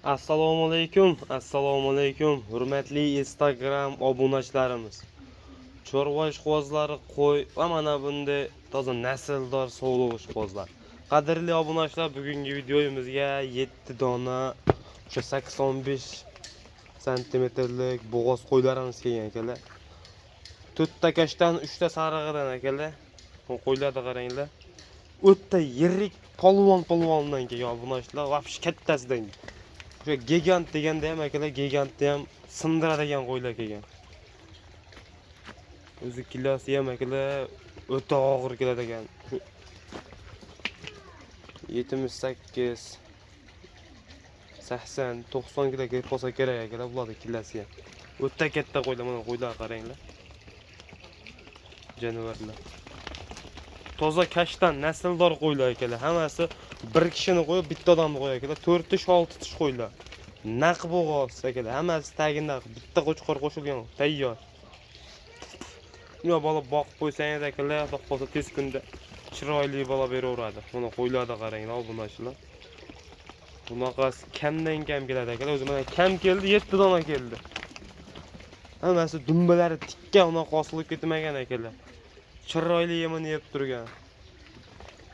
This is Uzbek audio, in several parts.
Assalomu alaykum, hurmatli Instagram obunachilarimiz. Chorva ishqibozlari, qo'y va mana bunday toza nasldor sog'liq ishqibozlar. Qadrli obunachilar, bugungi videomizga 7 dona o'sha 85 santimetrlik bo'g'oz qo'ylarimiz kelgan akalar. 4 ta kashdan 3 ta sarig'idan akalar. Bu qo'ylarni qaranglar. O'ta yirik polvondan kelgan obunachilar, vobshe kattasidan. O'sha gigant deganda ham akalar, gigantni ham sindiradigan qo'ylar kelgan. O'zi kilosi ham akalar o'ta og'ir keladigan. 78 80 90 kilo kelib qolsa kerak akalar, bularning kilosi ham. O'ta katta qo'ylar, mana qo'ylar qaranglar. Jonivorlar. Toza kashdan nasldor qo'ylar akalar. Hammasi bir kishini qo'yib, bitta odamni qo'yar akalar. 4 tish 6 tish qo'ylar. Naq bo'g'oz akalar. Hammasi tagida bitta qo'chqor qo'shilgan, tayyor. Buni bola boqib qo'ysangiz akalar, xudo qolsa tez kunda chiroyli bola beraveradi. Mana qo'ylarni qaranglar, obunachilar. Bunaqasi kamdan kam keladi akalar. O'zi mana kam keldi, 7 dona keldi. Hammasi dumbalari tikka, unaqa osilib ketmagan akalar. Chiroyli yemini yeb turgan.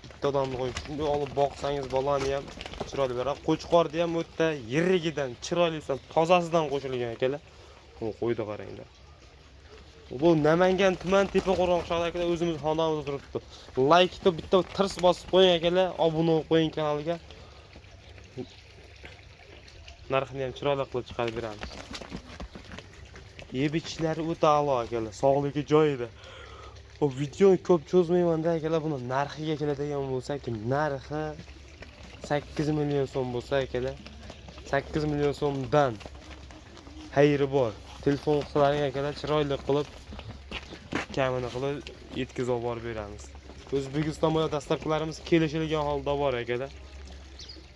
Bitta odamni qo'yib, shunday olib boqsangiz bolani ham chiroyli beradi. Qo'chqorni ham o'ta yirigidan, chiroylisan, tozasidan qo'shilgan akalar. Bu qo'yni qaranglar. Bu Namangan tuman Tepaqo'rg'on shaharida o'zimiz xonamizda turibdi. Like-ni bitta tirs bosib qo'ying akalar, obuna bo'lib qo'ying kanalga. Narxini ham chiroyli qilib chiqarib beramiz. Yeb ichishlari o'ta a'lo akalar, sog'ligi joyida. Bu videoni ko'p cho'zmayman-da akalar, buni narxiga keladigan bo'lsak, narxi 8 million so'm bo'lsa akalar, 8 million so'mdan xayri bor. Telefon qilsalaring akalar, chiroyli qilib kamini qilib yetkazib olib beramiz. O'zbekiston bo'ylab dastlabkilarimiz kelishilgan holda bor akalar.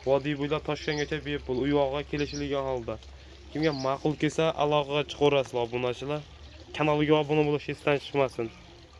Vodiy bo'ylab Toshkentgacha bepul, u yoqqa kelishilgan holda. Kimga ma'qul kelsa aloqaga chiqaverasizlar obunachilar. Kanalga obuna bo'lish esdan chiqmasin.